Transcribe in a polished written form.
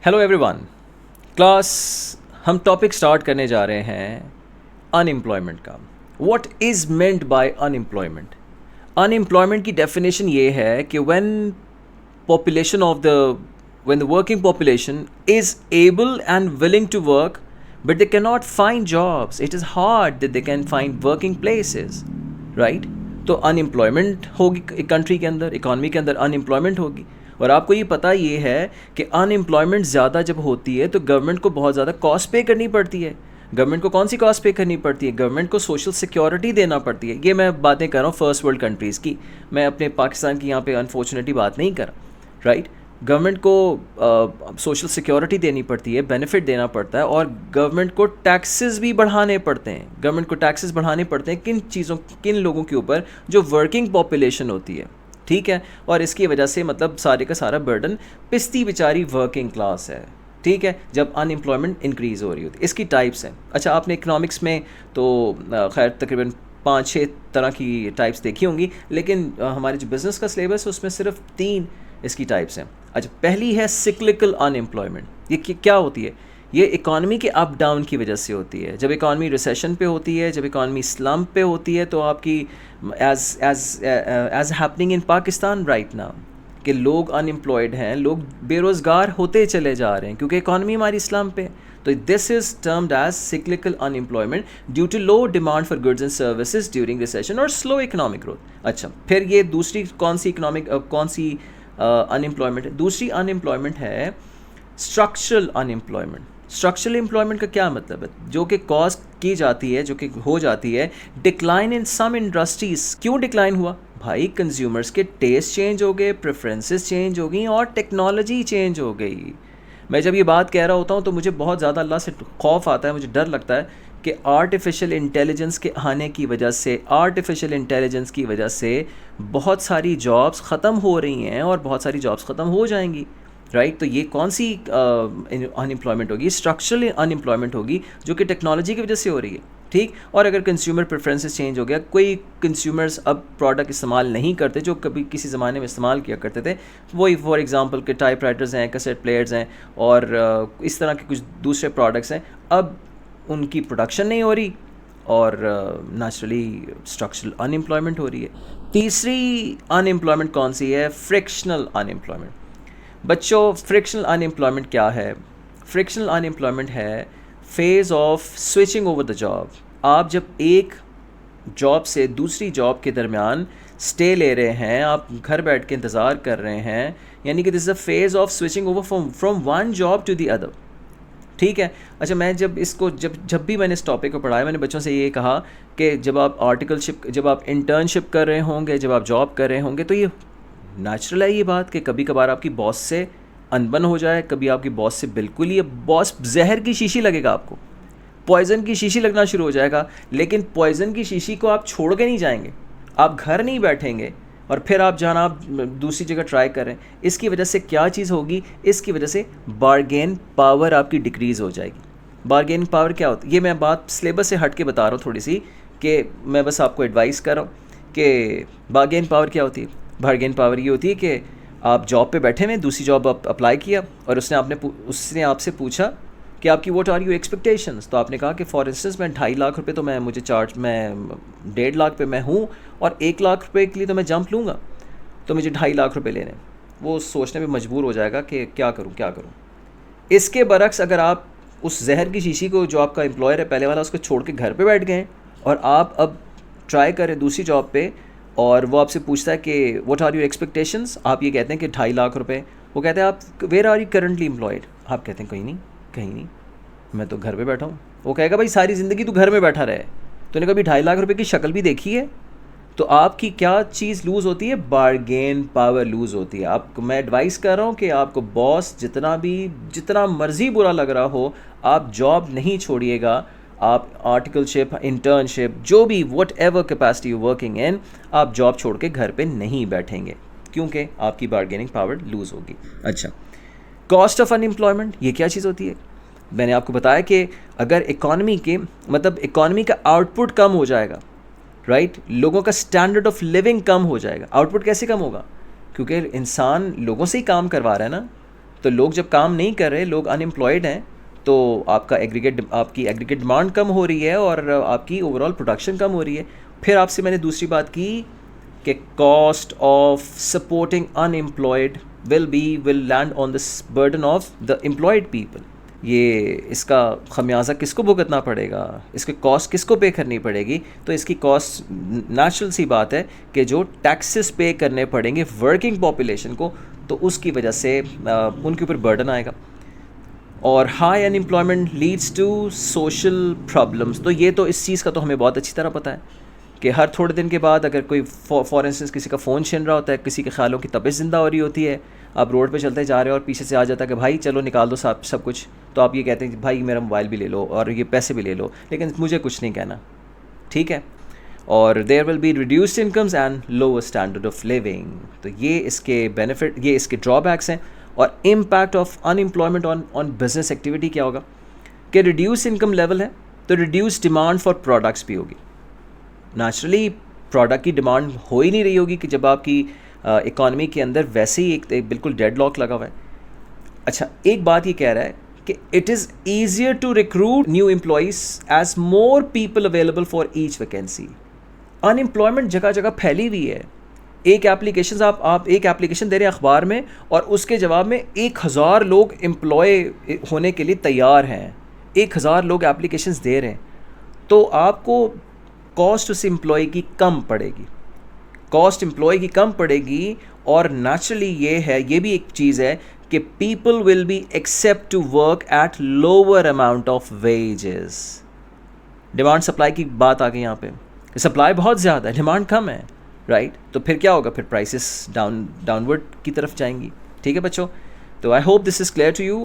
Hello everyone. Class हम topic start करने जा रहे हैं अनएम्प्लॉयमेंट का। What is meant by unemployment? Unemployment की डेफिनेशन ये है कि population of the when the working population is able and willing to work but they cannot find jobs, it is hard that they can find working places, right? तो unemployment होगी country के अंदर, economy के अंदर unemployment होगी। और आपको ये पता ये है कि अनएम्प्लॉयमेंट ज़्यादा जब होती है तो गवर्नमेंट को बहुत ज़्यादा कॉस्ट पे करनी पड़ती है। गवर्नमेंट को कौन सी कॉस्ट पे करनी पड़ती है? गवर्नमेंट को सोशल सिक्योरिटी देना पड़ती है। ये मैं बातें कर रहा हूँ फर्स्ट वर्ल्ड कंट्रीज़ की, मैं अपने पाकिस्तान की यहाँ पे अनफॉर्चुनेटली बात नहीं कर रहा, राइट? गवर्नमेंट को सोशल सिक्योरिटी देनी पड़ती है, बेनिफिट देना पड़ता है, और गवर्नमेंट को टैक्सेस भी बढ़ाने पड़ते हैं। गवर्नमेंट को टैक्सेस बढ़ाने पड़ते हैं किन लोगों के ऊपर? जो वर्किंग पॉपुलेशन होती है, ठीक है। और इसकी वजह से मतलब सारे का सारा बर्डन पिसती बेचारी वर्किंग क्लास है, ठीक है, जब अनएम्प्लॉयमेंट इंक्रीज़ हो रही होती है। इसकी टाइप्स हैं। अच्छा, आपने इकनॉमिक्स में तो खैर तकरीबन 5-6 तरह की टाइप्स देखी होंगी, लेकिन हमारे जो बिज़नेस का सिलेबस है उसमें सिर्फ 3 इसकी टाइप्स हैं। अच्छा, पहली है सिक्लिकल अनएम्प्लॉयमेंट। ये क्या होती है? ये इकॉनमी के अप डाउन की वजह से होती है। जब इकॉनमी रिसेशन पे होती है, जब इकॉनमी स्लम्प पे होती है, तो आपकी as happening in Pakistan right now कि लोग अनएम्प्लॉयड हैं, लोग बेरोज़गार होते चले जा रहे हैं क्योंकि इकॉनमी हमारी स्लम्प पे। तो this is termed as cyclical unemployment due to low demand for goods and services during recession और स्लो इकोनॉमिक ग्रोथ। अच्छा, फिर ये दूसरी कौन सी अनएम्प्लॉयमेंट है? दूसरी अनएम्प्लॉयमेंट है स्ट्रक्चरल अनएम्प्लॉयमेंट। स्ट्रक्चरल एम्प्लॉयमेंट का क्या मतलब है? जो कि कॉज की जाती है, जो कि हो जाती है डिक्लाइन इन सम इंडस्ट्रीज। क्यों डिक्लाइन हुआ भाई? कंज्यूमर्स के टेस्ट चेंज हो गए, प्रेफरेंसेस चेंज हो गई और टेक्नोलॉजी चेंज हो गई। मैं जब ये बात कह रहा होता हूँ तो मुझे बहुत ज़्यादा अल्लाह से खौफ आता है, मुझे डर लगता है कि आर्टिफिशियल इंटेलिजेंस के आने की वजह से, आर्टिफिशियल इंटेलिजेंस की वजह से बहुत सारी जॉब्स ख़त्म हो रही हैं और बहुत सारी जॉब्स ख़त्म हो जाएंगी, राइट? तो ये कौन सी अनएम्प्लॉयमेंट होगी? स्ट्रक्चरल अनएम्प्लॉयमेंट होगी जो कि टेक्नोलॉजी की वजह से हो रही है, ठीक। और अगर कंज्यूमर प्रेफरेंसेस चेंज हो गया, कोई कंज्यूमर्स अब प्रोडक्ट इस्तेमाल नहीं करते जो कभी किसी ज़माने में इस्तेमाल किया करते थे, वही फॉर एग्जांपल के टाइप राइटर्स हैं, कैसेट प्लेयर्स हैं और इस तरह के कुछ दूसरे प्रोडक्ट्स हैं, अब उनकी प्रोडक्शन नहीं हो रही और नेचुरली स्ट्रक्चरल अनएम्प्लॉयमेंट हो रही है। तीसरी अनएम्प्लॉयमेंट कौन सी है? Frictional unemployment. बच्चों, फ्रिक्शनल अनएम्प्लॉयमेंट क्या है? फ्रिक्शनल अनएम्प्लॉयमेंट है phase of switching over the job. आप जब एक जॉब से दूसरी जॉब के दरमियान स्टे ले रहे हैं, आप घर बैठ के इंतज़ार कर रहे हैं, यानी कि this is a phase of switching over from one job to the other, ठीक है। अच्छा, मैं जब भी मैंने इस टॉपिक को पढ़ाया, मैंने बच्चों से ये कहा कि जब आप इंटर्नशिप कर रहे होंगे, जब आप जॉब कर रहे होंगे, तो ये नेचुरल है ये बात कि कभी कभार आपकी बॉस से अनबन हो जाए, कभी आपकी बॉस से बिल्कुल ही बॉस जहर की शीशी लगेगा, आपको पॉइज़न की शीशी लगना शुरू हो जाएगा। लेकिन पॉइज़न की शीशी को आप छोड़ के नहीं जाएंगे, आप घर नहीं बैठेंगे और फिर आप दूसरी जगह ट्राई कर रहे हैं। इसकी वजह से क्या चीज़ होगी? इसकी वजह से बार्गेन पावर आपकी डिक्रीज़ हो जाएगी। बार्गेन पावर क्या होती है? ये मैं बात सिलेबस से हट के बता रहा हूँ थोड़ी सी, कि मैं बस आपको एडवाइस कर रहा हूँ कि बार्गेन पावर क्या होती है। बार्गेन पावर ये होती है कि आप जॉब पे बैठे हुए, दूसरी जॉब आप अप्लाई किया और उसने आपसे पूछा कि आपकी व्हाट आर यू एक्सपेक्टेशंस। तो आपने कहा कि फॉर इंस्टेंस मैं 2.5 लाख रुपए तो मैं 1.5 लाख पे मैं हूँ और 1 लाख रुपए के लिए तो मैं जंप लूँगा, तो मुझे 2.5 लाख रुपए लेने। वो सोचने पे मजबूर हो जाएगा कि क्या करूँ। इसके बरक्स अगर आप उस जहर की शीशी को, जो आपका एम्प्लॉयर है पहले वाला, उसको छोड़ के घर पर बैठ गए और आप अब ट्राई करें दूसरी जॉब पर, और वो आपसे पूछता है कि व्हाट आर योर एक्सपेक्टेशंस। आप ये कहते हैं कि 2.5 लाख रुपए। वो कहते हैं आप where are you currently employed. आप कहते हैं कहीं नहीं, मैं तो घर पे बैठा हूँ। वो कहेगा भाई सारी ज़िंदगी तू घर में बैठा रहे, तूने कभी 2.5 लाख रुपए की शक्ल भी देखी है? तो आपकी क्या चीज़ लूज़ होती है? बार्गेन पावर लूज़ होती है। आपको मैं एडवाइस कर रहा हूँ कि आपको बॉस जितना मर्ज़ी बुरा लग रहा हो, आप जॉब नहीं छोड़िएगा। आप आर्टिकलशिप, इंटर्नशिप, जो भी what ever capacity you working in, आप जॉब छोड़ के घर पे नहीं बैठेंगे क्योंकि आपकी बार्गेनिंग पावर लूज़ होगी। अच्छा, कॉस्ट ऑफ अनएम्प्लॉयमेंट, ये क्या चीज़ होती है? मैंने आपको बताया कि अगर इकॉनमी का आउटपुट कम हो जाएगा, राइट, लोगों का स्टैंडर्ड ऑफ लिविंग कम हो जाएगा। आउटपुट कैसे कम होगा? क्योंकि इंसान लोगों से ही काम करवा रहा है ना, तो लोग जब काम नहीं कर रहे, लोग अनएम्प्लॉयड हैं, तो आपकी एग्रीगेट डिमांड कम हो रही है और आपकी ओवरऑल प्रोडक्शन कम हो रही है। फिर आपसे मैंने दूसरी बात की कि cost of supporting unemployed will land on this burden of the employed people. ये इसका खमियाजा किसको भुगतना पड़ेगा, इसकी कॉस्ट किसको पे करनी पड़ेगी? तो इसकी कॉस्ट नेचुरल सी बात है कि जो टैक्सेस पे करने पड़ेंगे वर्किंग पॉपुलेशन को, तो उसकी वजह से उनके ऊपर बर्डन आएगा। और high unemployment leads to social problems. तो ये तो इस चीज़ का तो हमें बहुत अच्छी तरह पता है कि हर थोड़े दिन के बाद अगर कोई फॉर इंस्टेंस किसी का फ़ोन छिन रहा होता है, किसी के ख्यालों की तबीयत ज़िंदा हो रही होती है, आप रोड पे चलते जा रहे हो और पीछे से आ जाता है कि भाई चलो निकाल दो सब कुछ, तो आप ये कहते हैं भाई मेरा मोबाइल भी ले लो और ये पैसे भी ले लो, लेकिन मुझे कुछ नहीं कहना, ठीक है। और there will be reduced incomes and lower standard of living. तो ये इसके बेनिफिट, ये इसके ड्रॉबैक्स हैं। और impact of unemployment on business activity क्या होगा कि रिड्यूस इनकम लेवल है तो रिड्यूस डिमांड फॉर प्रोडक्ट्स भी होगी। नेचुरली प्रोडक्ट की डिमांड हो ही नहीं रही होगी कि जब आपकी इकॉनमी के अंदर वैसे ही एक बिल्कुल डेडलॉक लगा हुआ है। अच्छा, एक बात ये कह रहा है कि it is easier to recruit new employees as more people available for each vacancy. Unemployment जगह जगह फैली हुई है। एक एप्लीकेशन आप एक एप्लीकेशन दे रहे हैं अखबार में और उसके जवाब में 1000 लोग एम्प्लॉय होने के लिए तैयार हैं। 1000 लोग एप्लीकेशंस दे रहे हैं, तो आपको कॉस्ट उस एम्प्लॉय की कम पड़ेगी, कॉस्ट एम्प्लॉय की कम पड़ेगी। और नेचुरली ये भी एक चीज़ है कि people will be accept to work at lower amount of wages. Demand supply की बात आ गई यहाँ पे, सप्लाई बहुत ज़्यादा है, डिमांड कम है, राइट? तो फिर क्या होगा, फिर प्राइसेस डाउनवर्ड की तरफ जाएंगी, ठीक है बच्चों? तो I hope this is clear to you.